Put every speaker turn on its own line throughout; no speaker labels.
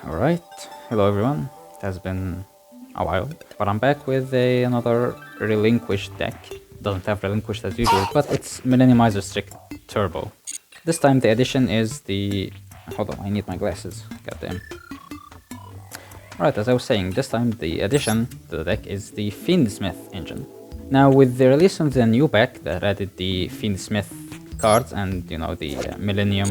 Alright, hello everyone. It has been a while, but I'm back with another relinquished deck. Doesn't have relinquished as usual, but it's Millennium-Eyes Illusionist Turbo. This time the addition is the... Hold on, I need my glasses. Goddamn. Alright, as I was saying, this time the addition to the deck is the Fiendsmith engine. Now, with the release of the new pack that added the Fiendsmith cards and, you know, the Millennium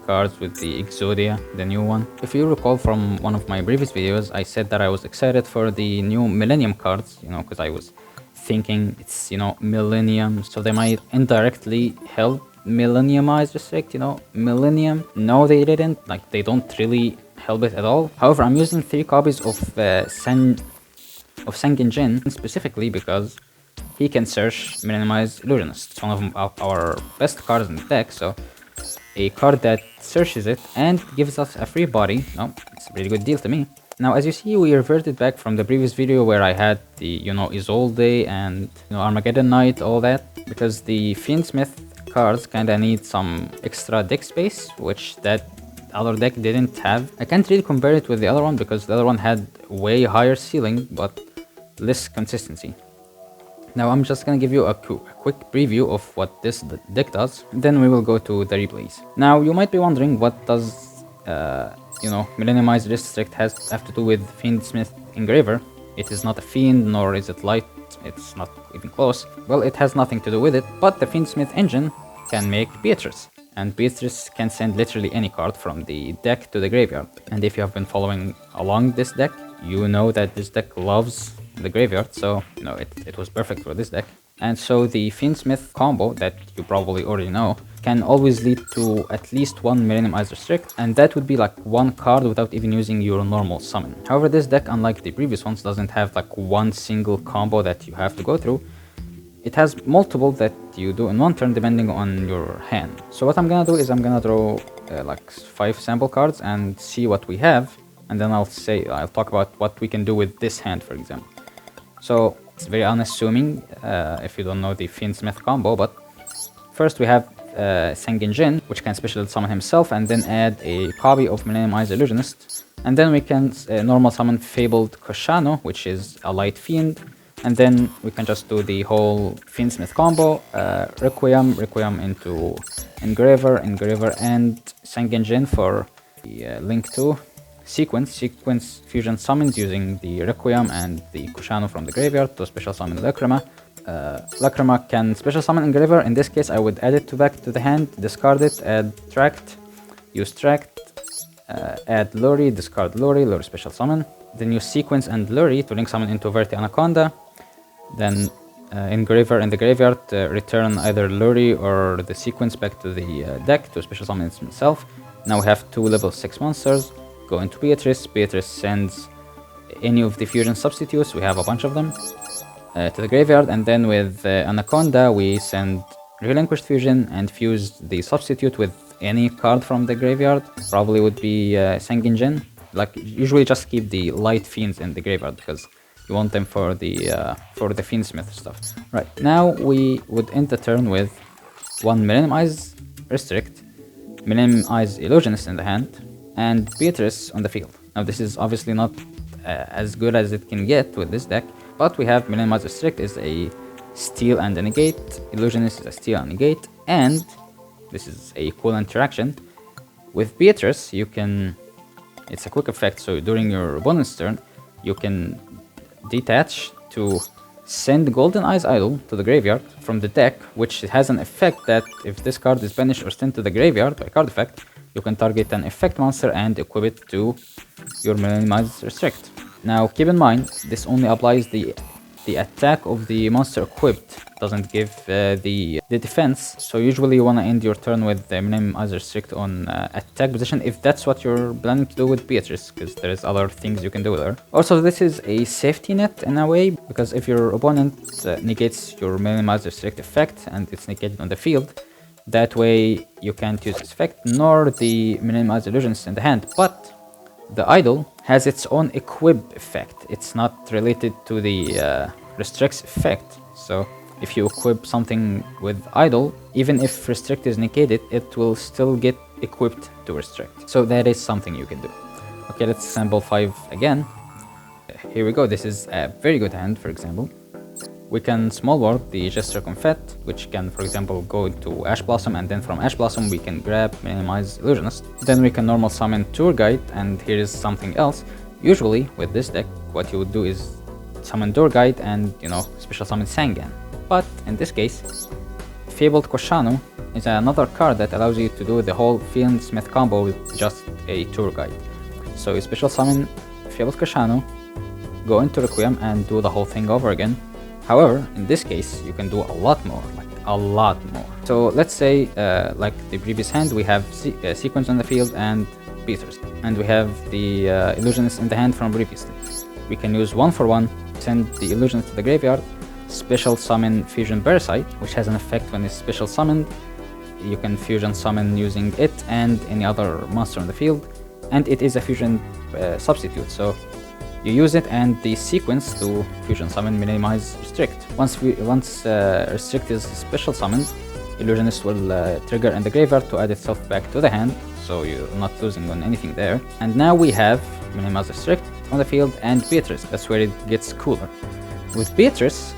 cards with the Exodia, the new one. If you recall from one of my previous videos, I said that I was excited for the new Millennium cards, you know, because I was thinking it's, you know, Millennium, so they might indirectly help Millennium-Eyes Illusionist, you know, Millennium. No, they didn't, like, they don't really help it at all. However, I'm using 3 copies of Sangenjin specifically because he can search Millennium-Eyes Illusionist. It's one of our best cards in the deck, so a card that searches it and gives us a free body. No, it's a pretty good deal to me. Now, as you see, we reverted back from the previous video where I had the, you know, Isolde and, you know, Armageddon Knight, all that, because the Fiendsmith cards kinda need some extra deck space, which that other deck didn't have. I can't really compare it with the other one because the other one had way higher ceiling, but less consistency. Now I'm just gonna give you a quick preview of what this deck does, then we will go to the replays. Now you might be wondering, what does you know, Millennium-Eyes Illusionist have to do with Fiendsmith Engraver? It is not a fiend, nor is it light, it's not even close. Well, it has nothing to do with it, but the Fiendsmith engine can make Beatrice. And Beatrice can send literally any card from the deck to the graveyard. And if you have been following along this deck, you know that this deck loves the graveyard, so you know it was perfect for this deck. And so the Fiendsmith combo that you probably already know can always lead to at least one Millennium-Eyes Illusionist, and that would be like one card without even using your normal summon. However, this deck, unlike the previous ones, doesn't have like one single combo that you have to go through. It has multiple that you do in one turn depending on your hand. So what I'm gonna do is I'm gonna draw like 5 sample cards and see what we have, and then I'll talk about what we can do with this hand, for example. So it's very unassuming if you don't know the Fiendsmith combo, but first we have Sangenjin, which can special summon himself and then add a copy of Millennium-Eyes Illusionist. And then we can normal summon Fabled Kushano, which is a light fiend. And then we can just do the whole Fiendsmith combo, Requiem into Engraver, and Sangenjin for the link to sequence fusion summons using the Requiem and the Kushano from the graveyard to special summon Lacrima. Lacrima can special summon Engraver. In this case, I would add it back to the hand, discard it, add Tract, use Tract, add Lurrie, discard Lurrie special summon. Then use Sequence and Lurrie to link summon into Verti Anaconda. Then Engraver in the graveyard, return either Lurrie or the Sequence back to the deck to special summon himself. Now we have 2 level 6 monsters. Go into Beatrice. Beatrice sends any of the fusion substitutes, we have a bunch of them, to the graveyard, and then with Anaconda we send relinquished fusion and fuse the substitute with any card from the graveyard. Probably would be Sangenjin. Like, usually just keep the light fiends in the graveyard because you want them for the Fiendsmith stuff. Right, now we would end the turn with 1 Millennium-Eyes Illusionist, Millennium-Eyes Illusionist in the hand, and Beatrice on the field. Now this is obviously not as good as it can get with this deck, but we have Millennium-Eyes Illusionist is a steal and a negate, Illusionist is a steal and negate, and this is a cool interaction. With Beatrice, you can... It's a quick effect, so during your opponent's turn, you can detach to send Golden Eyes Idol to the graveyard from the deck, which has an effect that if this card is banished or sent to the graveyard by card effect, you can target an effect monster and equip it to your Millennium-Eyes Illusionist. Now keep in mind, this only applies the attack of the monster equipped, doesn't give the defense. So usually you want to end your turn with the Millennium-Eyes Illusionist on attack position if that's what you're planning to do with Beatrice, because there's other things you can do with her. Also, this is a safety net in a way, because if your opponent negates your Millennium-Eyes Illusionist effect and it's negated on the field, that way you can't use this effect nor the Millennium-Eyes Illusionist in the hand, but the idol has its own equip effect. It's not related to the restricts effect. So if you equip something with idol, even if restrict is negated, it will still get equipped to restrict. So that is something you can do. Okay, let's sample 5 again. Here we go, this is a very good hand, for example. We can small board the Jester Confit, which can, for example, go to Ash Blossom, and then from Ash Blossom we can grab Millennium-Eyes Illusionist. Then we can normal summon Tour Guide, and here is something else. Usually, with this deck, what you would do is summon Tour Guide and, you know, special summon Sangan. But in this case, Fabled Kushano is another card that allows you to do the whole Fiendsmith combo with just a Tour Guide. So you special summon Fabled Kushano, go into Requiem and do the whole thing over again. However, in this case, you can do a lot more, like a lot more. So let's say, like the previous hand, we have Sequence on the field and Beatrice. And we have the Illusionist in the hand from previously. We can use 1 for 1, send the Illusionist to the graveyard, special summon Fusion Parasite, which has an effect when it's special summoned. You can Fusion summon using it and any other monster on the field. And it is a Fusion substitute, so you use it and the sequence to Fusion summon Millennium-Eyes Restrict. Once Restrict is special summoned, Illusionist will trigger in the graveyard to add itself back to the hand, so you're not losing on anything there. And now we have Millennium-Eyes Restrict on the field and Beatrice. That's where it gets cooler. With Beatrice,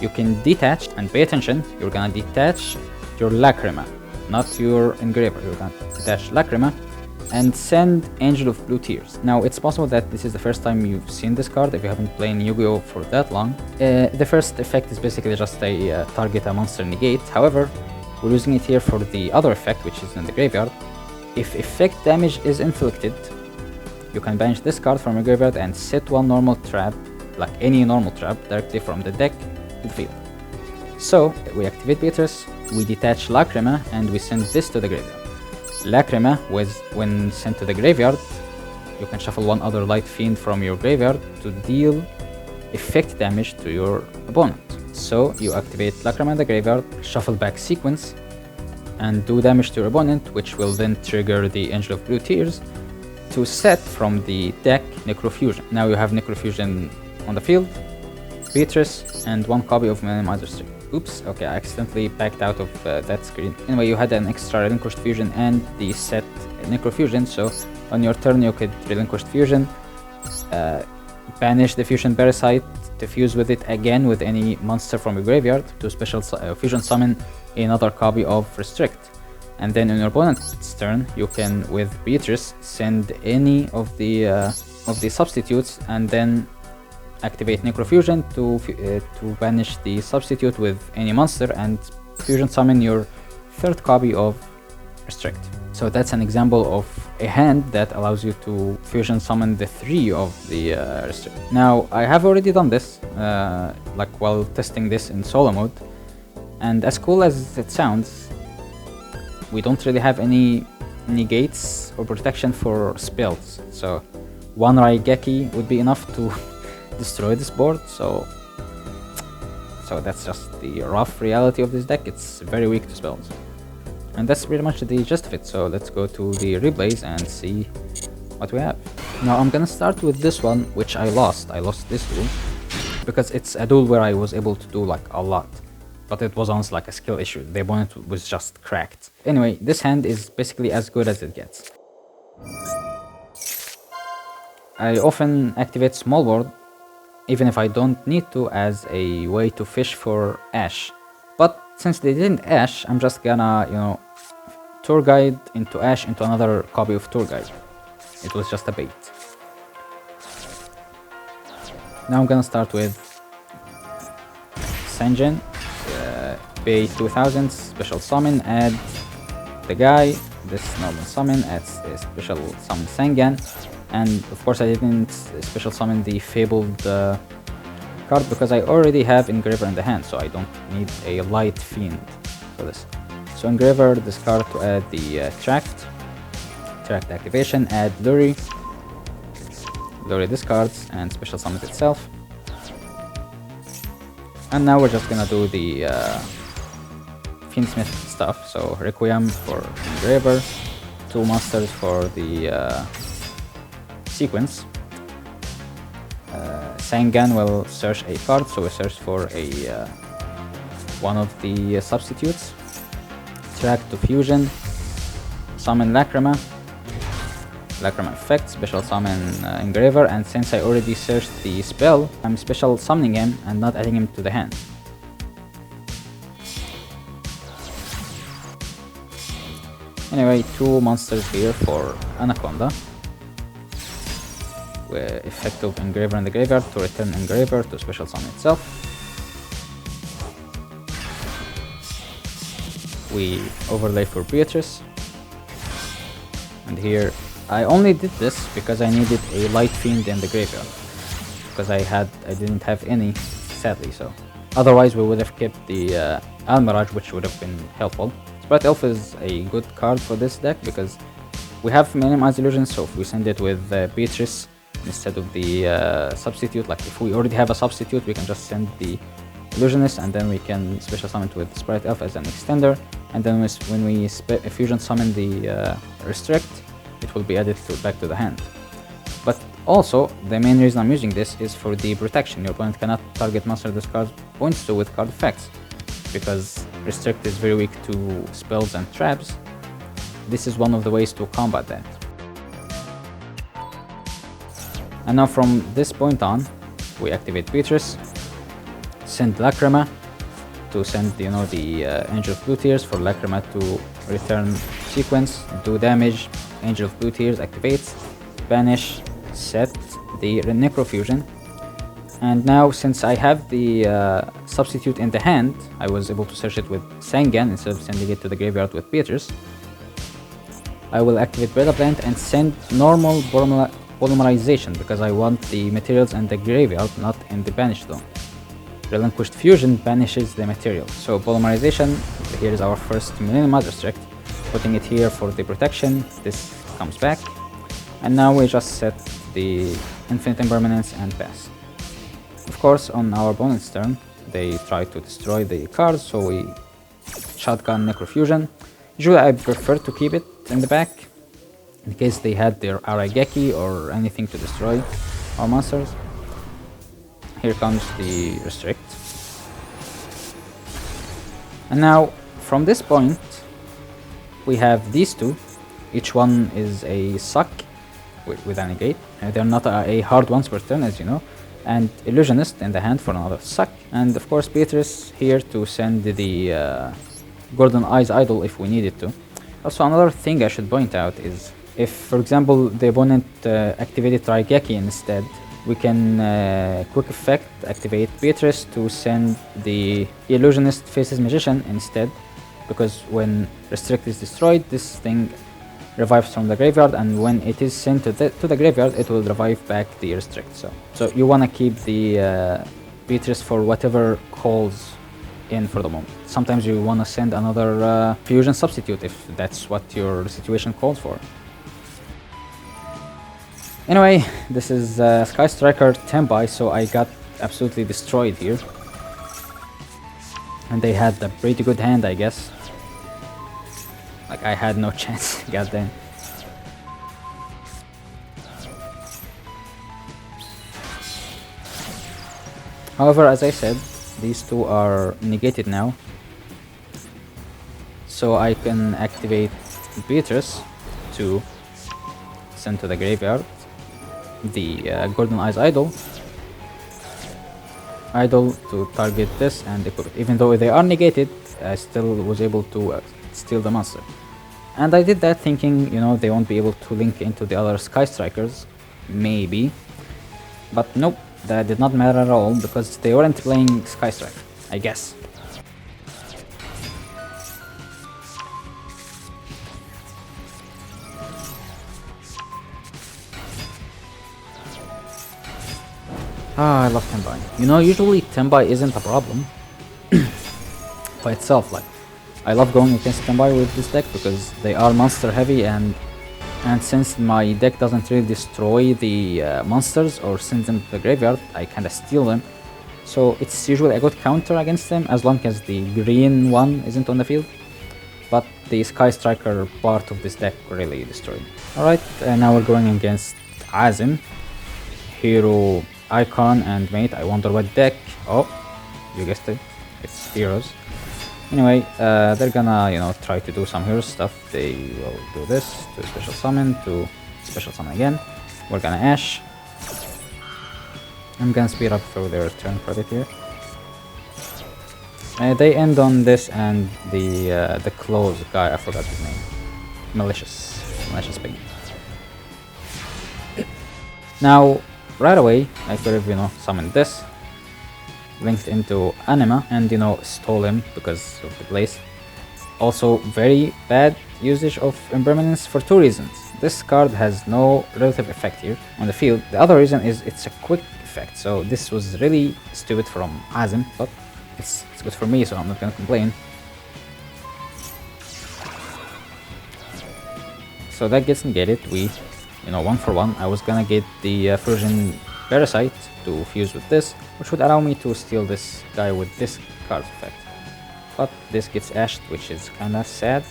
you can detach, and pay attention, you're gonna detach your Lacrima, not your Engraver. You're gonna detach Lacrima and send Angel of Blue Tears. Now, it's possible that this is the first time you've seen this card if you haven't played Yu-Gi-Oh for that long. The first effect is basically just a target a monster negate. However, we're using it here for the other effect, which is in the graveyard. If effect damage is inflicted, you can banish this card from your graveyard and set one normal trap, like any normal trap, directly from the deck to the field. So, we activate Beatrice, we detach Lacrima, and we send this to the graveyard. Lacrima, when sent to the graveyard, you can shuffle one other Light Fiend from your graveyard to deal effect damage to your opponent. So you activate Lacrima in the graveyard, shuffle back Sequence, and do damage to your opponent, which will then trigger the Angel of Blue Tears to set from the deck Necrofusion. Now you have Necrofusion on the field, Beatrice, and 1 copy of Millennium-Eyes Restrict. Oops, okay, I accidentally backed out of that screen. Anyway, you had an extra Relinquished Fusion and the set Necrofusion, so on your turn you could Relinquished Fusion, banish the Fusion Parasite to fuse with it again with any monster from your graveyard to special Fusion summon another copy of Restrict. And then on your opponent's turn, you can, with Beatrice, send any of the substitutes and then activate Necrofusion to banish the substitute with any monster and Fusion summon your 3rd copy of Restrict. So that's an example of a hand that allows you to Fusion summon the 3 of the Restrict. Now, I have already done this, like while testing this in solo mode, and as cool as it sounds, we don't really have any negates or protection for spells. So 1 Raigeki would be enough to destroy this board, so that's just the rough reality of this deck. It's very weak to spells, and that's pretty much the gist of it. So let's go to the replays and see what we have. Now I'm gonna start with this one, which I lost this duel because it's a duel where I was able to do like a lot, but it was almost like a skill issue. The opponent was just cracked. Anyway, this hand is basically as good as it gets. I often activate small board even if I don't need to, as a way to fish for Ash. But since they didn't Ash, I'm just gonna, you know, Tour Guide into Ash into another copy of Tour Guide. It was just a bait. Now I'm gonna start with Sangen, pay 2000, special summon, add the guy, this normal summon, adds a special summon Sangan. And of course I didn't special summon the Fabled card because I already have Engraver in the hand, so I don't need a Light Fiend for this. So Engraver, discard to add the Tract activation, add Lurrie discards and special summon itself. And now we're just gonna do the Fiendsmith stuff, so Requiem for Engraver, 2 monsters for the Sequence. Sangan will search a card, so we search for a one of the substitutes. Track to Fusion, summon Lacrima, Lacrima effect, special summon Engraver, and since I already searched the spell, I'm special summoning him and not adding him to the hand. Anyway, 2 monsters here for Anaconda. With effect of Engraver in the graveyard to return Engraver to special summon itself. We overlay for Beatrice. And here, I only did this because I needed a Light Fiend in the graveyard. Because I didn't have any, sadly, so. Otherwise, we would have kept the Almirage, which would have been helpful. Sprite Elf is a good card for this deck because we have Millennium-Eyes Illusionist, so if we send it with Beatrice instead of the substitute, like if we already have a substitute, we can just send the Illusionist and then we can special summon it with Sprite Elf as an extender, and then when we fusion summon the Restrict, it will be added back to the hand. But also, the main reason I'm using this is for the protection. Your opponent cannot target monster this card points to with card effects, because Restrict is very weak to spells and traps. This is one of the ways to combat that. And now from this point on, we activate Beatrice, send Lacrima to send, the Angel of Blue Tears for Lacrima to return sequence, do damage, Angel of Blue Tears activates, banish, set the Necrofusion. And now, since I have the substitute in the hand, I was able to search it with Sangan instead of sending it to the graveyard with Beatrice. I will activate Beta Plant and send normal Polymerization because I want the materials in the graveyard, not in the banish zone. Relinquished Fusion banishes the material. So Polymerization, here is our first Millennium-Eyes Restrict. Putting it here for the protection, this comes back. And now we just set the Infinite Impermanence and pass. Of course, on our opponent's turn, they try to destroy the cards, so we shotgun Necrofusion. Usually I prefer to keep it in the back, in case they had their Arageki or anything to destroy our monsters. Here comes the Restrict. And now, from this point, we have these two. Each one is a suck with a negate. They're not a hard once per turn, as you know. And Illusionist in the hand for another suck. And of course Beatrice here to send the Golden Eyes Idol if we needed to. Also, another thing I should point out is if, for example, the opponent activated Raigeki instead, we can quick effect activate Beatrice to send the Illusionist Faces Magician instead, because when Restrict is destroyed, this thing revives from the graveyard, and when it is sent to the graveyard, it will revive back the Restrict. So you want to keep the Beatrice for whatever calls in for the moment. Sometimes you want to send another fusion substitute if that's what your situation calls for. Anyway, this is Sky Striker Tenpai, so I got absolutely destroyed here. And they had a pretty good hand, I guess. Like, I had no chance, goddamn. However, as I said, these two are negated now. So I can activate Beatrice to send to the graveyard the Golden Eyes Idol to target this and equip it. Even though they are negated, I still was able to steal the monster. And I did that thinking, they won't be able to link into the other Sky Strikers, maybe. But nope, that did not matter at all because they weren't playing Sky Striker, I guess. I love Tenpai. Usually Tenpai isn't a problem by itself. Like, I love going against Tenpai with this deck because they are monster heavy, and since my deck doesn't really destroy the monsters or send them to the graveyard, I kinda steal them. So it's usually a good counter against them as long as the green one isn't on the field. But the Sky Striker part of this deck really destroyed. Alright, now we're going against Azim, Hero, Icon, and Mate. I wonder what deck. Oh, you guessed it, it's Heroes. Anyway, they're gonna, try to do some hero stuff. They will do this to special summon to special summon again. We're gonna Ash. I'm gonna speed up through their turn for it here. They end on this and the close guy, I forgot his name. Malicious Pig. Now, right away, I could have, summoned this, linked into Anima, and, stole him because of the place. Also, very bad usage of Impermanence for two reasons. This card has no relative effect here on the field. The other reason is it's a quick effect, so this was really stupid from Azim, but it's good for me, so I'm not gonna complain. So that gets negated. We, 1 for 1. I was gonna get the Fusion Parasite to fuse with this, which would allow me to steal this guy with this card effect. But this gets ashed, which is kinda sad.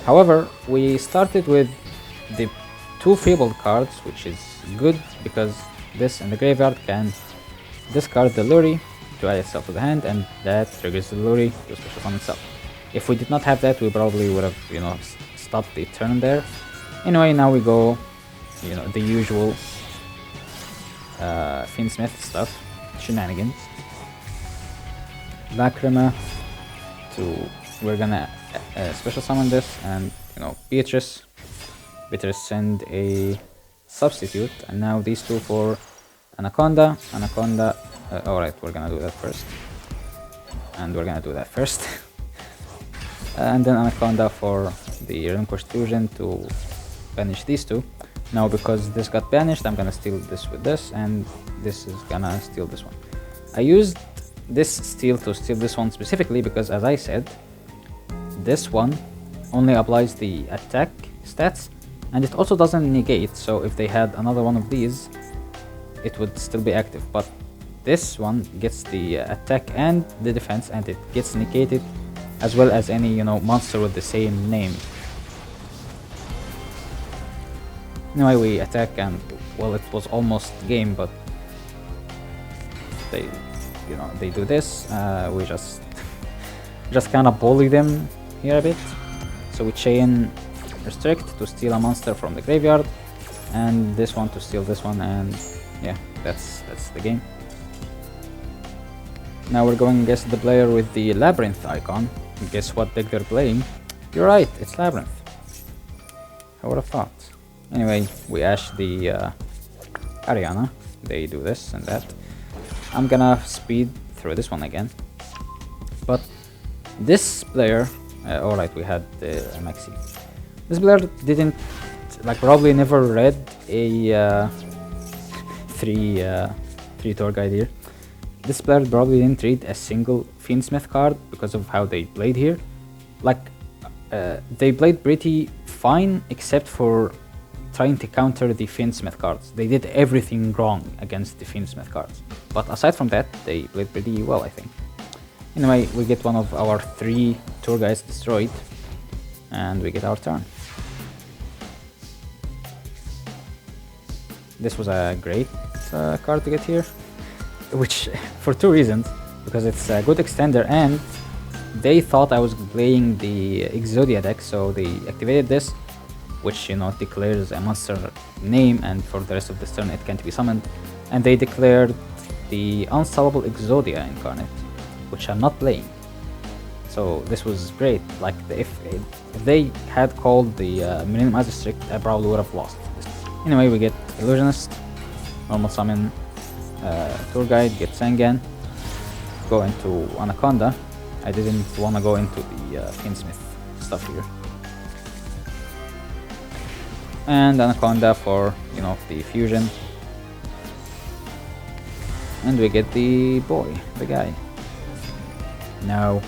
However, we started with the 2 Fabled cards, which is good because this in the graveyard can discard the Lurrie to add itself to the hand, and that triggers the Lurrie to special summon itself. If we did not have that, we probably would have, stopped the turn there. Anyway, now we go, the usual Fiendsmith stuff, shenanigans. Lacrima we're gonna special summon this, and Beatrice send a substitute, and now these two for Anaconda. Alright, we're gonna do that first, and we're gonna do that first. And then Anaconda for the relinquished fusion to banish these two. Now because this got banished, I'm gonna steal this with this, and this is gonna steal this one. I used this steal to steal this one specifically because, as I said, this one only applies the attack stats, and it also doesn't negate, so if they had another one of these, it would still be active. But this one gets the attack and the defense, and it gets negated as well as any monster with the same name. Anyway, we attack, and well, it was almost game, but they do this. We just kind of bully them here a bit. So we chain restrict to steal a monster from the graveyard, and this one to steal this one, and yeah, that's the game. Now we're going against the player with the Labrynth icon. Guess what deck they're playing? You're right, it's Labrynth. I would have thought. Anyway, we ash the Ariana. They do this and that. I'm gonna speed through this one again. But this player, alright, we had Maxx. This player didn't, probably never read a three tour guide here. This player probably didn't read a single Fiendsmith card because of how they played here. They played pretty fine except for trying to counter the Fiendsmith cards. They did everything wrong against the Fiendsmith cards. But aside from that, they played pretty well, I think. Anyway, we get one of our 3 tour guides destroyed, and we get our turn. This was a great card to get here, which for 2 reasons. Because it's a good extender, and they thought I was playing the Exodia deck, so they activated this, which declares a monster name, and for the rest of this turn it can't be summoned. And they declared the unstoppable Exodia Incarnate, which I'm not playing. So this was great. If they had called the Millennium-Eyes strict, I probably would have lost this. Anyway, we get Illusionist, normal summon, tour guide, get Sangan, go into Anaconda. I didn't want to go into the Fiendsmith stuff here. And Anaconda for, the fusion. And we get the guy. Now,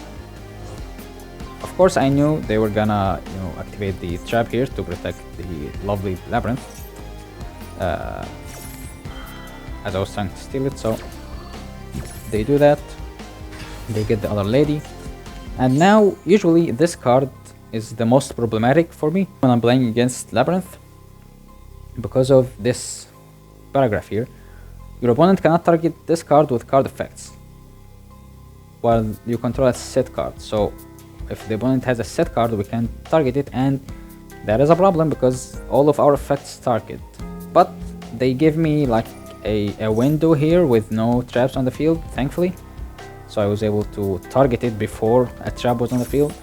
of course I knew they were gonna, activate the trap here to protect the lovely Labrynth. As I was trying to steal it, so they do that. They get the other lady. And now, usually this card is the most problematic for me when I'm playing against Labrynth, because of this paragraph here. Your opponent cannot target this card with card effects while you control a set card. So if the opponent has a set card, we can target it, and That is a problem because all of our effects target. But they give me like a window here with no traps on the field, thankfully. So I was able to target it before a trap was on the field.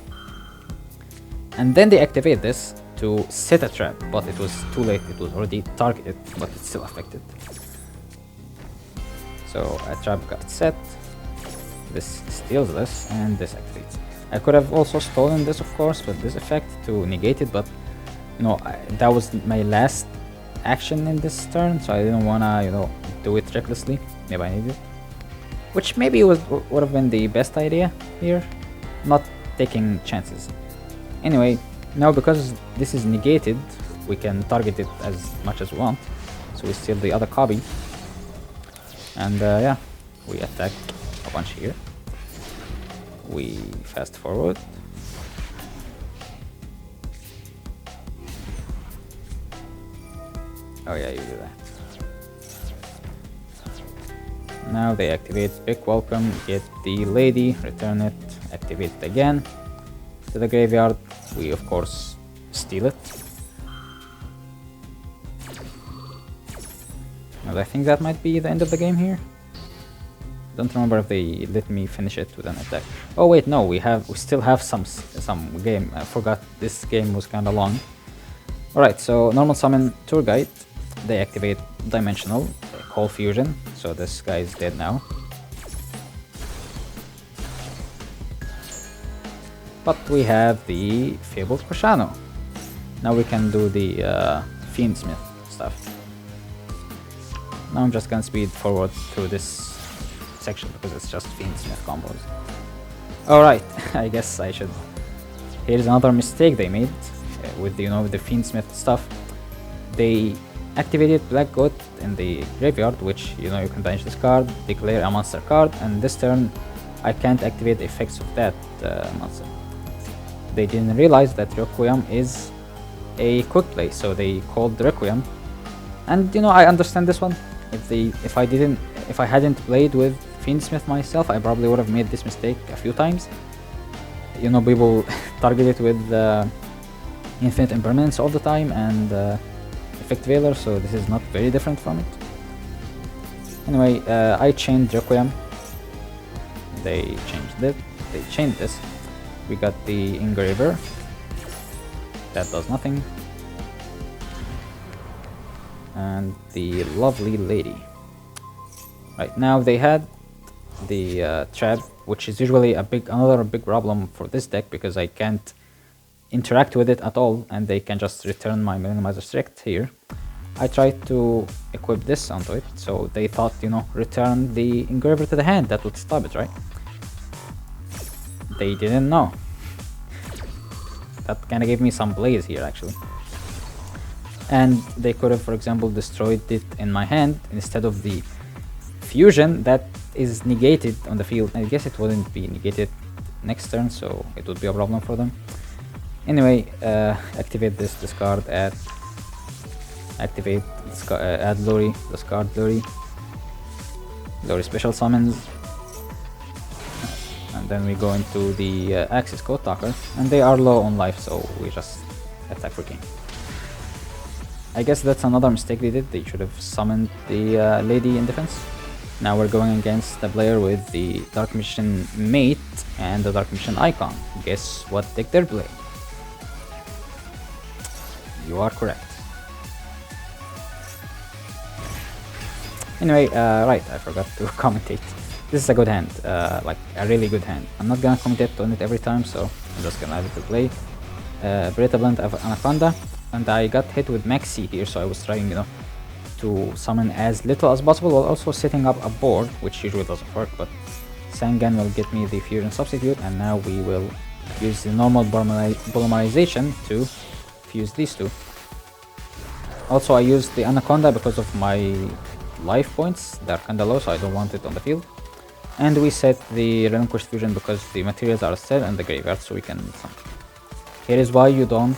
And then they activate this to set a trap, but it was too late. It was already targeted, but it's still affected. So a trap got set. This steals this, and this activates. I could have also stolen this, of course, with this effect to negate it, but you know, that was my last action in this turn, so I didn't wanna, you know, do it recklessly. Maybe I needed it. Which maybe would have been the best idea here, not taking chances. Anyway, now because this is negated, we can target it as much as we want. So we steal the other copy. And yeah, we attack a bunch here. We fast forward. Oh yeah, you do that. Now they activate Big Welcome, get the lady, return it, activate it again to the graveyard. We of course steal it. And I think that might be the end of the game here. Don't remember if they let me finish it with an attack. Oh wait, no, we still have some game. I forgot this game was kinda long. Alright, so normal summon Tour Guide. They activate Dimensional, Call Fusion, so this guy is dead now. But we have the Fabled Kushano. Now we can do the Fiendsmith stuff. Now I'm just gonna speed forward through this section because it's just Fiendsmith combos. Alright, I guess I should... Here's another mistake they made with the, you know, the Fiendsmith stuff. They activated Black Goat in the graveyard, which, you know, you can banish this card, declare a monster card, and this turn I can't activate the effects of that monster. They didn't realize that Requiem is a quick play, so they called Requiem. And you know, I understand this one. If I hadn't played with Fiendsmith myself, I probably would have made this mistake a few times. You know, people target it with Infinite Impermanence all the time and Effect Veiler, so this is not very different from it. Anyway, I chained Requiem. They changed it. They chained this. We got the Engraver. That does nothing. And the lovely lady. Right now they had the trap, which is usually another big problem for this deck because I can't interact with it at all, and they can just return my Millennium-Eyes Illusionist here. I tried to equip this onto it, so they thought, you know, return the Engraver to the hand, that would stop it, right? They didn't know. That kind of gave me some blaze here, actually. And they could have, for example, destroyed it in my hand instead of the fusion that is negated on the field. I guess it wouldn't be negated next turn, so it would be a problem for them. Anyway, activate this, discard, add Lurrie, discard Lurrie. Lurrie special summons. And then we go into the Axis Code Talker, and they are low on life, so we just attack for king. I guess that's another mistake they did. They should have summoned the lady in defense. Now we're going against the player with the Dark Magician Mate and the Dark Magician Icon. Guess what deck they're playing? You are correct. Anyway, right, I forgot to commentate. This is a good hand, like a really good hand. I'm not gonna commentate on it every time, so I'm just gonna have it to play. Beta Blend of Anaconda, and I got hit with Maxx here, so I was trying, you know, to summon as little as possible while also setting up a board, which usually doesn't work, but Sangan will get me the Fusion substitute, and now we will use the normal Polymerization to fuse these two. Also, I used the Anaconda because of my life points. They're kinda low, so I don't want it on the field. And we set the Relinquished Fusion because the materials are still in the graveyard, so we can summon. Here is why you don't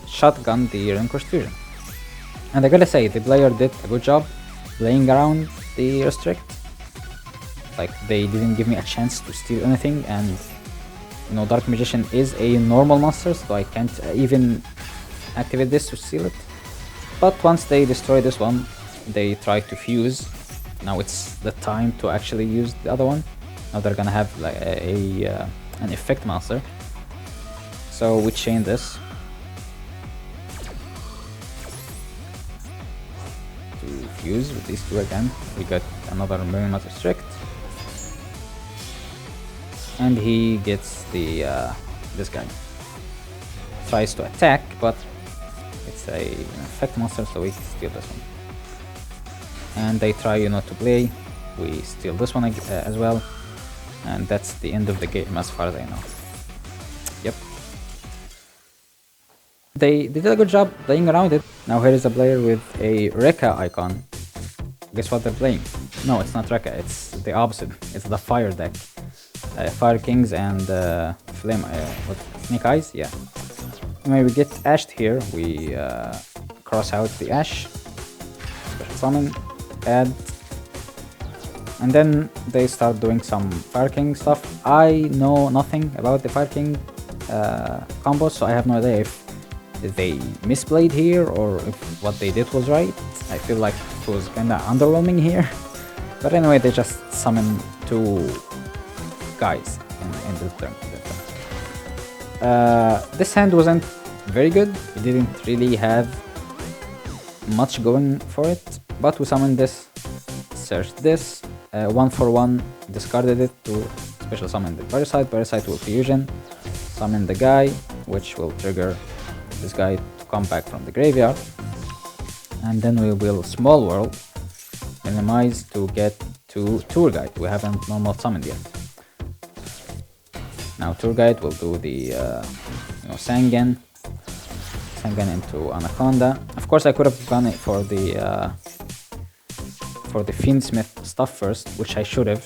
shotgun the Relinquished Fusion. And I gotta say, the player did a good job playing around the restrict. Like, they didn't give me a chance to steal anything, and you know, Dark Magician is a normal monster, so I can't even activate this to seal it. But once they destroy this one, they try to fuse. Now it's the time to actually use the other one. Now they're gonna have like an effect monster. So we chain this to fuse with these two again. We got another Millennium-Eyes Strict, and he gets the this guy. Tries to attack, but it's an effect monster, so we steal this one. And they try, to play. We steal this one as well, and that's the end of the game as far as I know. Yep. They did a good job playing around it. Now here is a player with a Rekka icon. Guess what they're playing? No, it's not Rekka, it's the opposite. It's the Fire deck. Fire Kings and Flame... Snake Eyes? Yeah. When we get Ashed here, we cross out the Ash, special summon, add, and then they start doing some Fire King stuff. I know nothing about the Fire King combos, so I have no idea if they misplayed here or if what they did was right. I feel like it was kinda underwhelming here. But anyway, they just summon two guys in the turn. This hand wasn't very good. It didn't really have much going for it, but we summoned this, searched this, 1/1, discarded it to special summon the Parasite. Parasite will fusion, summon the guy, which will trigger this guy to come back from the graveyard, and then we will Small World, minimize to get to Tour Guide. We haven't normal summoned yet. Now Tour Guide will do the Sangan into Anaconda. Of course, I could have gone it for the Fiendsmith stuff first, which I should have,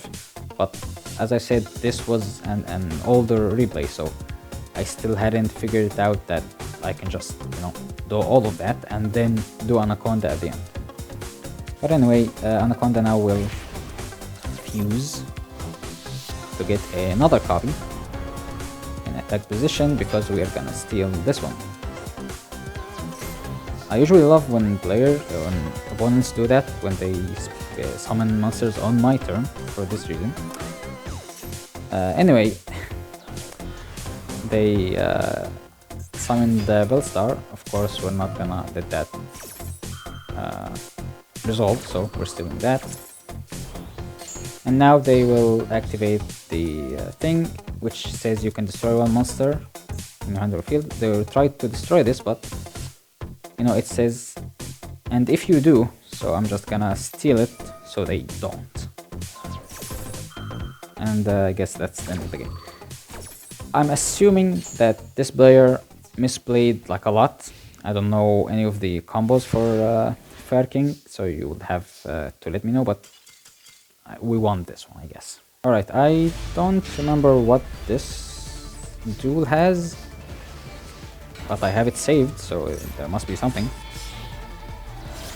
but as I said, this was an older replay, so I still hadn't figured it out that I can just do all of that and then do Anaconda at the end. But anyway, Anaconda now will fuse to get another copy in attack position because we are gonna steal this one. I usually love when opponents do that, when they summon monsters on my turn, for this reason. Anyway, they summoned the Bellstar. Of course, we're not gonna let that resolve, so we're stealing that. And now they will activate the thing, which says you can destroy one monster in your hand or field. They will try to destroy this, but it says, and if you do, so I'm just gonna steal it so they don't. And I guess that's the end of the game. I'm assuming that this player misplayed like a lot. I don't know any of the combos for Fire King, so you would have to let me know, but we won this one, I guess. Alright, I don't remember what this duel has, but I have it saved, so there must be something.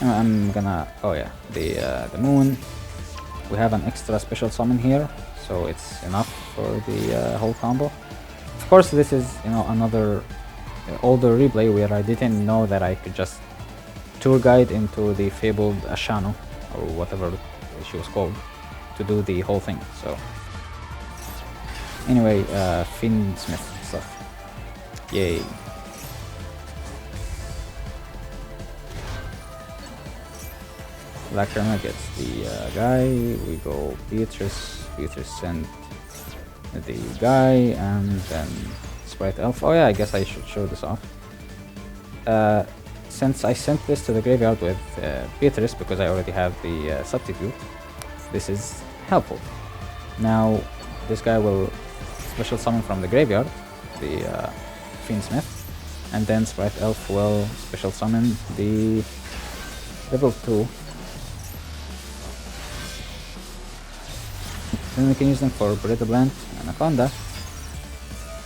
I'm gonna... oh yeah, the moon. We have an extra special summon here, so it's enough for the whole combo. Of course, this is another older replay where I didn't know that I could just tour guide into the Fabled Kushano, or whatever she was called, to do the whole thing. So anyway, Fiendsmith stuff. Yay. Lacrima gets the guy. We go Beatrice and the guy, and then Sprite Elf. Oh yeah, I guess I should show this off. Since I sent this to the graveyard with Beatrice, because I already have the substitute, this is helpful. Now this guy will special summon from the graveyard the Fiendsmith, and then Sprite Elf will special summon the level 2. Then we can use them for Blank, Anaconda.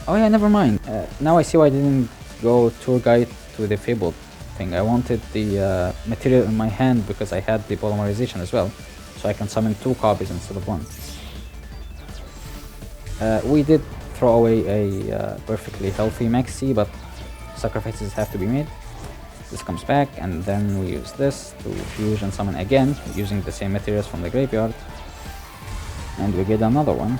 Oh yeah, never mind. Now I see why I didn't go tour guide to the Fabled thing. I wanted the material in my hand because I had the Polymerization as well, so I can summon 2 copies instead of 1. We did throw away a perfectly healthy Maxx, but sacrifices have to be made. This comes back, and then we use this to fusion summon again, using the same materials from the graveyard. And we get another one.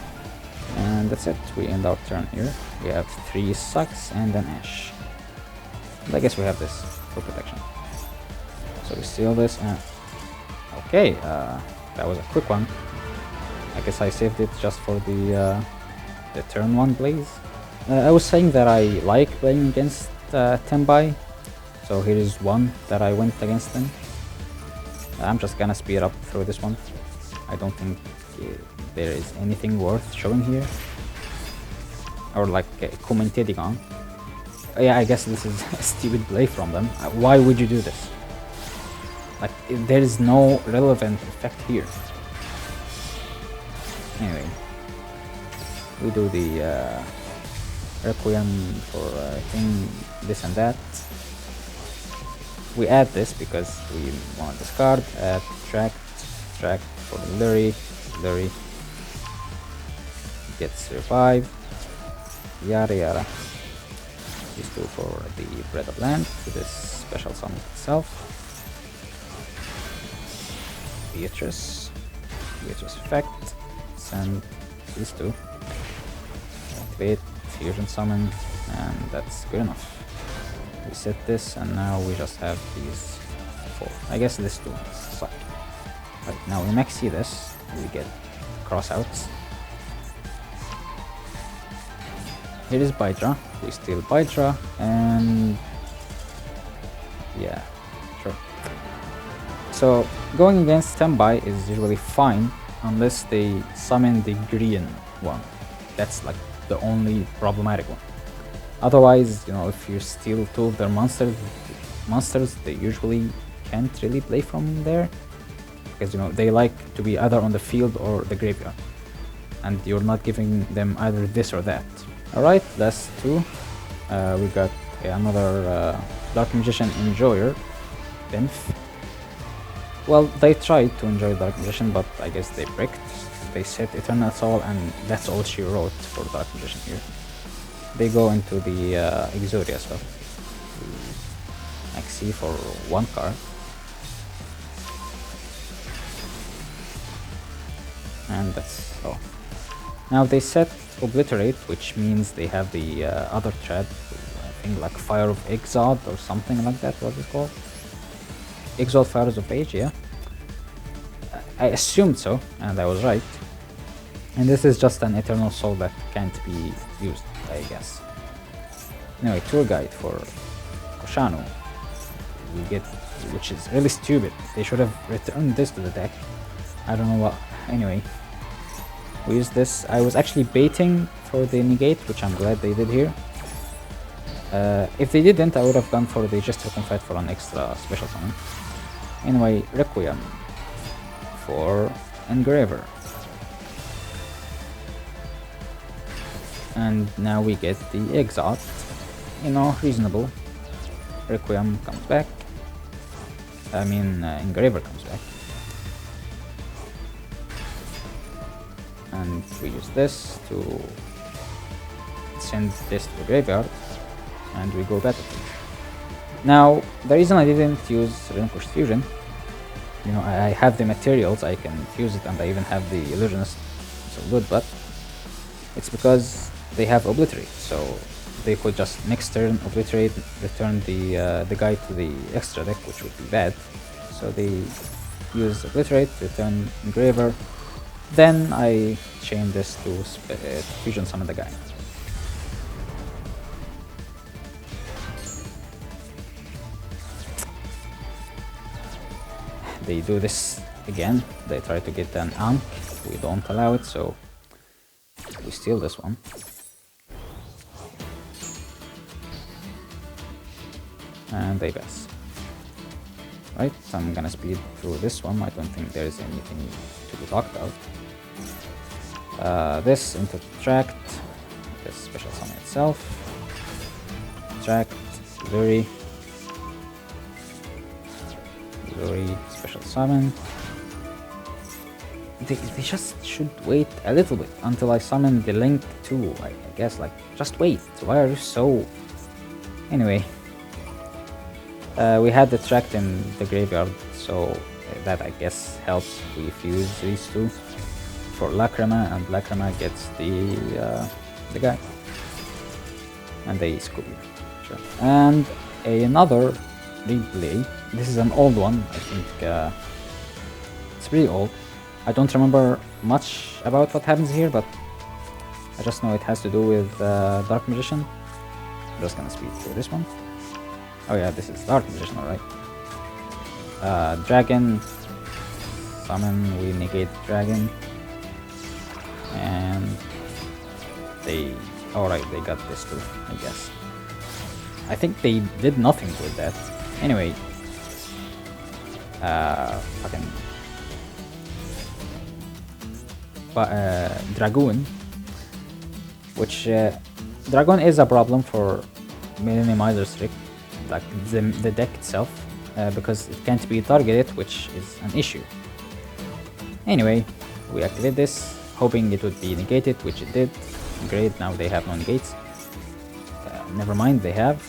And that's it. We end our turn here. We have 3 Sucks and an Ash. And I guess we have this for protection. So we seal this and... Okay, that was a quick one. I guess I saved it just for the turn 1 blaze. I was saying that I like playing against Tenpai. So here is one that I went against them. I'm just gonna speed up through this one. I don't think there is anything worth showing here. Or like commentating on. Yeah, I guess this is a stupid play from them. Why would you do this? Like, there is no relevant effect here. Anyway, we do the Requiem for thing, this and that. We add this because we want to discard, add, track for the Lurrie gets revive, yada yada. These two for the Bread of Land, to this special summon itself. Beatrice effect, send these two, activate, fusion summon, and that's good enough. We set this, and now we just have these 4. I guess these 2 suck. Right, now we maxi this, we get crossouts. Here is Bydra, we steal Bydra, and yeah, sure. So going against Tenpai is usually fine unless they summon the green one. That's like the only problematic one. Otherwise, you know, if you steal 2 of their monsters, they usually can't really play from there, because, you know, they like to be either on the field or the graveyard, and you're not giving them either this or that. Alright, last 2. We got another Dark Magician Enjoyer, Benf. Well, they tried to enjoy Dark Magician, but I guess they bricked. They set Eternal Soul, and that's all she wrote for Dark Magician here. They go into the Exodia stuff. Maxi for 1 card. And that's all. Now they set Obliterate, which means they have the other thread, I think like Fire of Exod or something like that, what is it called? Exod Fires of Age, yeah. I assumed so, and I was right. And this is just an Eternal Soul that can't be used, I guess. Anyway, Tour Guide for Kushano. We get, which is really stupid. They should have returned this to the deck. I don't know what. Anyway, we use this. I was actually baiting for the negate, which I'm glad they did here. If they didn't, I would have gone for the Jester Confit for an extra special summon. Anyway, Requiem for Engraver. And now we get the Exot. You know, reasonable. Requiem comes back. I mean, Engraver comes back. And we use this to send this to the graveyard. And we go Battlefield. Now, the reason I didn't use Relinquished Fusion, you know, I have the materials, I can fuse it, and I even have the Illusionist, so good, but it's because they have Obliterate, so they could just next turn Obliterate, return the guy to the extra deck, which would be bad. So they use Obliterate, return Engraver, then I chain this to fusion summon the guy. They do this again, they try to get an Ankh, we don't allow it, so we steal this one. And they pass. Right, so I'm gonna speed through this one, I don't think there is anything to be talked about. This into Tract, this special summon itself. Tract, Lurrie, special summon. They just should wait a little bit until I summon the Link 2, I guess, like, just wait. Why are you so... Anyway. We had the tract in the graveyard, so that I guess helps. We fuse these two for Lacrima, and Lacrima gets the guy. And they scoop you. Sure. And another replay. This is an old one. I think it's pretty old. I don't remember much about what happens here, but I just know it has to do with Dark Magician. I'm just gonna speed through this one. Oh yeah, this is Dark Magician, alright. Dragon. Summon, we negate Dragon. And they... Alright, they got this too, I guess. I think they did nothing with that. Anyway. Fucking... Dragoon. Which... Dragoon is a problem for Millennium-Eyes trick. Like the deck itself. Because it can't be targeted, which is an issue. Anyway, we activate this, hoping it would be negated, which it did. Great, now they have no negates. Never mind, they have.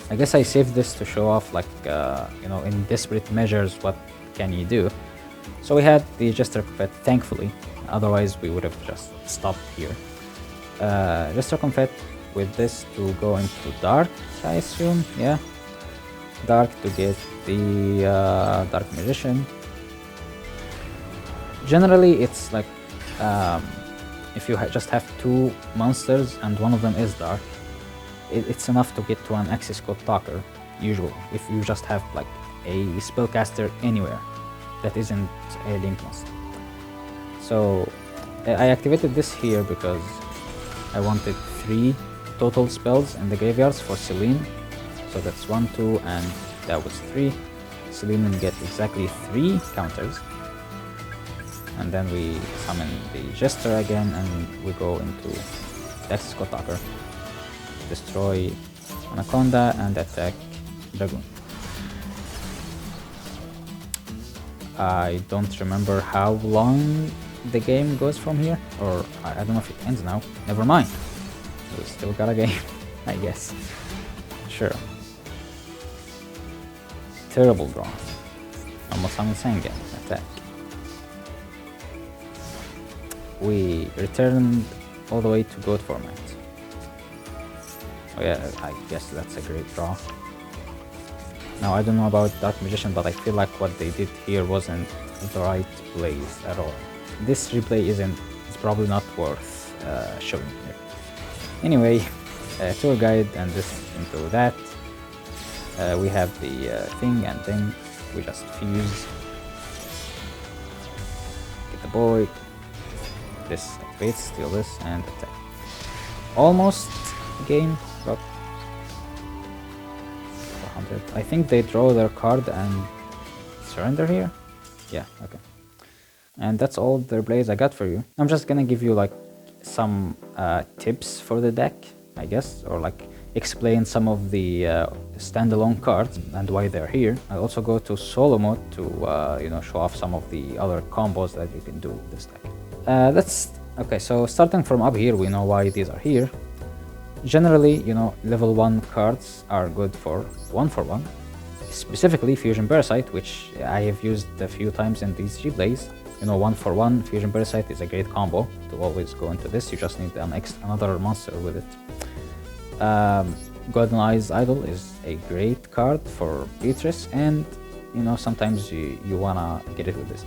I guess I saved this to show off, like, you know, in desperate measures, what can you do? So we had the Jester Confit, thankfully. Otherwise, we would have just stopped here. Jester Confit with this to go into Dark, I assume, yeah. Dark to get the Dark Magician. Generally, it's like if you just have two monsters and one of them is Dark, it's enough to get to an access code talker, usually, if you just have like a spellcaster anywhere that isn't a link monster. So I activated this here because I wanted 3 total spells in the graveyards for Celine. So that's 1, 2, and that was 3. Celine will get exactly 3 counters. And then we summon the Jester again, and we go into Access Code Talker, destroy Anaconda, and attack Dragoon. I don't remember how long the game goes from here, or I don't know if it ends now. Never mind. We still got a game, I guess. Sure. Terrible draw. Almost summon Sangan. Attack. We returned all the way to Goat format. Oh yeah, I guess that's a great draw. Now I don't know about Dark Magician, but I feel like what they did here wasn't the right plays at all. This replay it's probably not worth showing here. Anyway, tour guide and this into that. We have the thing, and then we just fuse. Get the boy. This activates, steal this, and attack. Almost game, but 100. I think they draw their card and surrender here. Yeah, okay. And that's all the plays I got for you. I'm just gonna give you like some tips for the deck, I guess, or like explain some of the standalone cards and why they're here. I'll also go to solo mode to you know, show off some of the other combos that you can do with this deck. Okay, so starting from up here, we know why these are here. Generally, you know, level 1 cards are good for 1-for-1. Specifically Fusion Parasite, which I have used a few times in these replays. You know, 1-for-1 Fusion Parasite is a great combo to always go into this. You just need another monster with it. Golden-Eyes Idol is a great card for Beatrice, and you know, sometimes you wanna get it with this.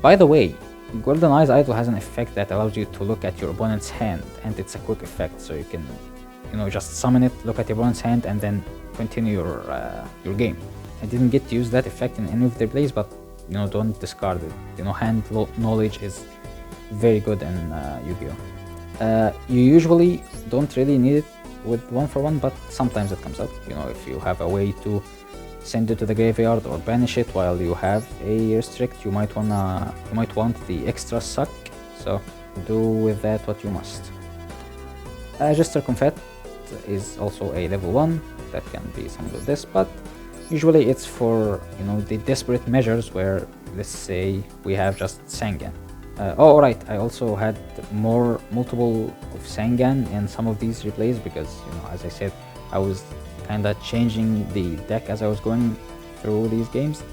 By the way, Golden-Eyes Idol has an effect that allows you to look at your opponent's hand, and it's a quick effect, so you can, you know, just summon it, look at your opponent's hand, and then continue your game. I didn't get to use that effect in any of their plays, but you know, don't discard it. You know, hand knowledge is very good in Yu-Gi-Oh! You usually don't really need it with 1-for-1, but sometimes it comes up. You know, if you have a way to send it to the graveyard or banish it while you have a restrict, you might want the extra suck, so do with that what you must. Jester Confit is also a level 1 that can be summoned with this, but usually it's for, you know, the desperate measures where, let's say, we have just Sangan. Oh, alright, I also had multiple of Sangan in some of these replays because, you know, as I said, I was kinda changing the deck as I was going through these games.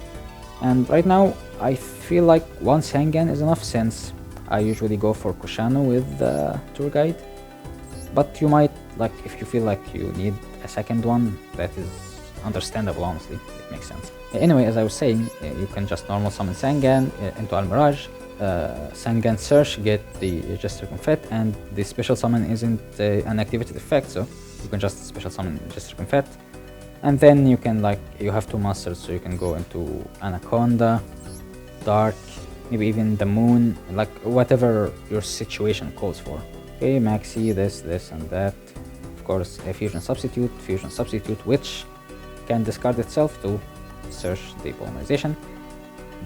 And right now, I feel like one Sangan is enough since I usually go for Kushano with Tour Guide. But you might, like, if you feel like you need a second one, that is understandable, honestly. It makes sense. Anyway, as I was saying, you can just normal summon Sangan into Almirage. Sangan Search, get the Jester Confit, and the special summon isn't an activated effect, so you can just special summon Jester Confit. And then you can, like, you have two monsters, so you can go into Anaconda, Dark, maybe even the Moon, like whatever your situation calls for. Okay, Maxi, this, and that. Of course, a Fusion Substitute, which can discard itself to search the Polymerization.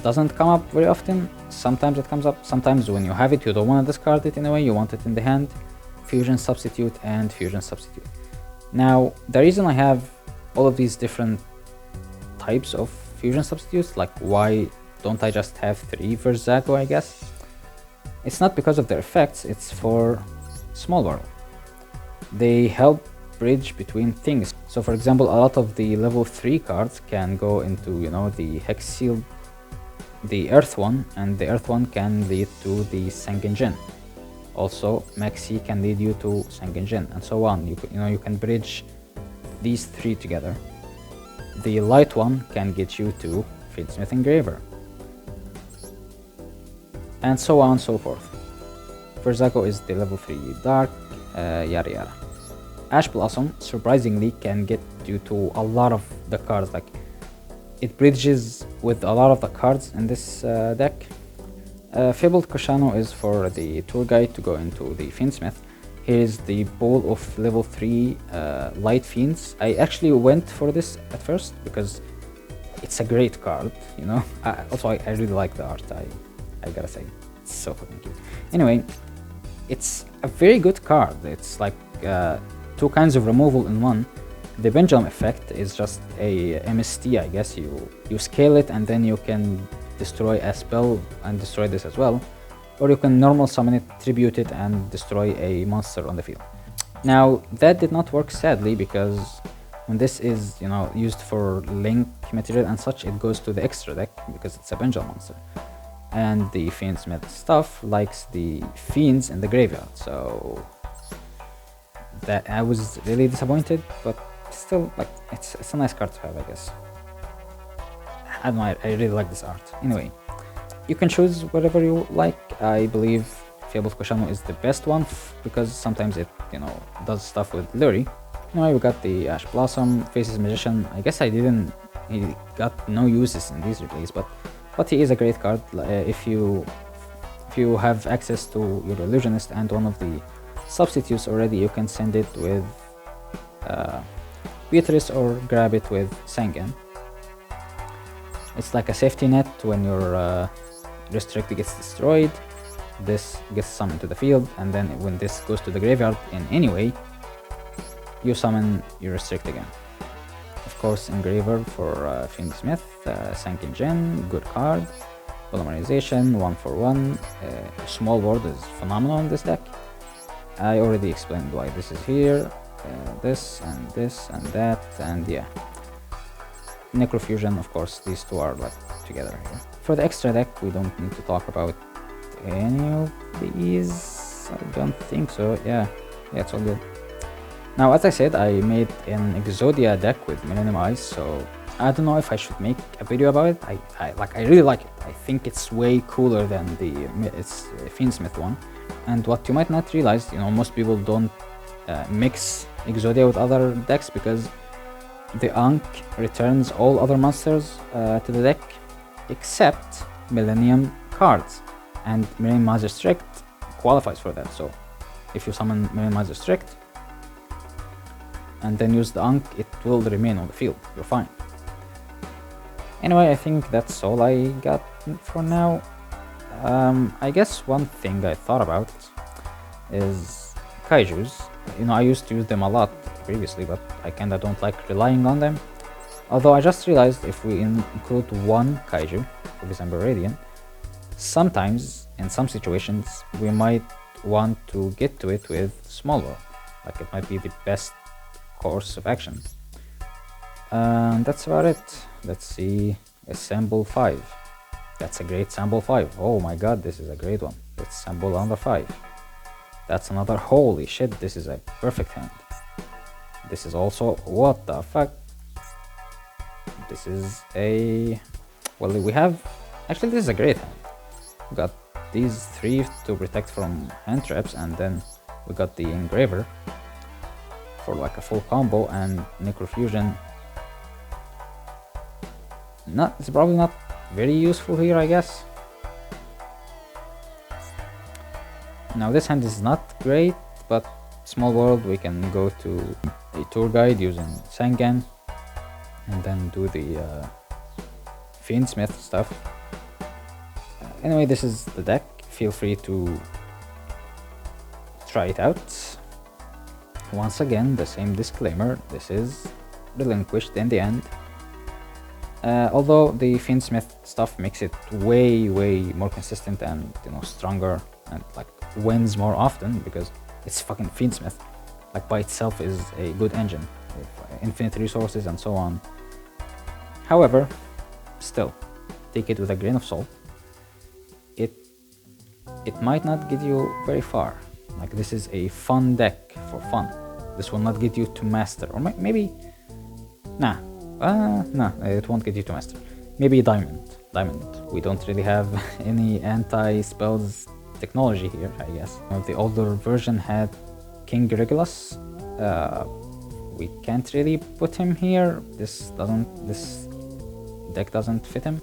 Doesn't come up very often. Sometimes it comes up. Sometimes when you have it, you don't want to discard it in a way. You want it in the hand. Fusion Substitute and Fusion Substitute. Now, the reason I have all of these different types of Fusion Substitutes, like why don't I just have 3 Versago, I guess? It's not because of their effects, it's for Small World. They help bridge between things. So for example, a lot of the level 3 cards can go into, you know, the Hex-Sealed, the Earth one, and the Earth one can lead to the Sangenjin. Also, Maxi can lead you to Sangenjin, and so on. You know, you can bridge these 3 together. The light one can get you to Fiendsmith Engraver, and so on and so forth. Versago is the level 3 dark, yada yada. Ash Blossom surprisingly can get you to a lot of the cards, like it bridges with a lot of the cards in this deck. Fabled Kushano is for the tour guide to go into the Fiendsmith. Here's the bowl of level 3 light fiends. I actually went for this at first because it's a great card, you know. Also, I really like the art, I gotta say. It's so fucking cute. Anyway, it's a very good card. It's like 2 kinds of removal in one. The Pendulum effect is just a MST, I guess. You scale it and then you can destroy a spell and destroy this as well. Or you can normal summon it, tribute it, and destroy a monster on the field. Now, that did not work sadly, because when this is, you know, used for link material and such, it goes to the extra deck because it's a Pendulum monster. And the Fiendsmith stuff likes the fiends in the graveyard, so that I was really disappointed, but still, like, it's a nice card to have, I guess. I don't know, I really like this art. Anyway, you can choose whatever you like. I believe Fabled Kushano is the best one because sometimes it, you know, does stuff with Lurrie. Anyway, we got the Ash Blossom, Faces Magician. I guess he got no uses in these replays, but he is a great card. If you have access to your Illusionist and one of the substitutes already, you can send it with Beatrice or grab it with Sangan. It's like a safety net when your restrict gets destroyed. This gets summoned to the field, and then when this goes to the graveyard in any way, you summon your restrict again. Of course, Engraver for Fiendsmith, Sangenjin, good card. Polymerization, 1/1. Small World is phenomenal in this deck. I already explained why this is here. This and that, and yeah. Necrofusion, of course, these 2 are like together here. For the extra deck, we don't need to talk about any of these. I don't think so. Yeah, it's all good. Now, as I said, I made an Exodia deck with Millennium-Eyes, so I don't know if I should make a video about it. I really like it. I think it's way cooler than the Fiendsmith one. And what you might not realize, you know, most people don't mix Exodia with other decks because the Ankh returns all other monsters to the deck except Millennium cards, and Millennium-Eyes Restrict qualifies for that. So if you summon Millennium-Eyes Restrict and then use the Ankh, it will remain on the field. You're fine. Anyway, I think that's all I got for now. I guess one thing I thought about is Kaijus. You know, I used to use them a lot previously, but I kinda don't like relying on them. Although I just realized if we include one Kaiju, for example Radiant, sometimes in some situations we might want to get to it with Small World. Like, it might be the best course of action. And that's about it. Let's see a sample 5. That's a great sample 5. Oh my god, this is a great one. Let's sample another 5. That's another. Holy shit, this is a perfect hand. This is also. What the fuck? This is a. Well, we have. Actually, this is a great hand. We got these 3 to protect from hand traps, and then we got the Engraver for like a full combo, and Necrofusion. It's probably not very useful here, I guess. Now this hand is not great, but small world, we can go to a tour guide using Sangan and then do the Fiendsmith stuff. Anyway, this is the deck. Feel free to try it out. Once again, the same disclaimer, this is relinquished in the end. Although the Fiendsmith stuff makes it way more consistent and, you know, stronger and like wins more often because it's fucking Fiendsmith. Like by itself is a good engine with infinite resources and so on. However, still, take it with a grain of salt. It might not get you very far. Like this is a fun deck for fun. This will not get you to master, or maybe, nah, it won't get you to master. Maybe diamond. We don't really have any anti-spells technology here, I guess. The older version had King Regulus. We can't really put him here. This deck doesn't fit him.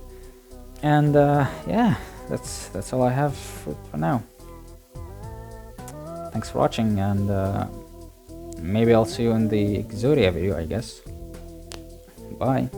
And yeah, that's all I have for now. Thanks for watching, and maybe I'll see you in the Exodia video, I guess. Bye.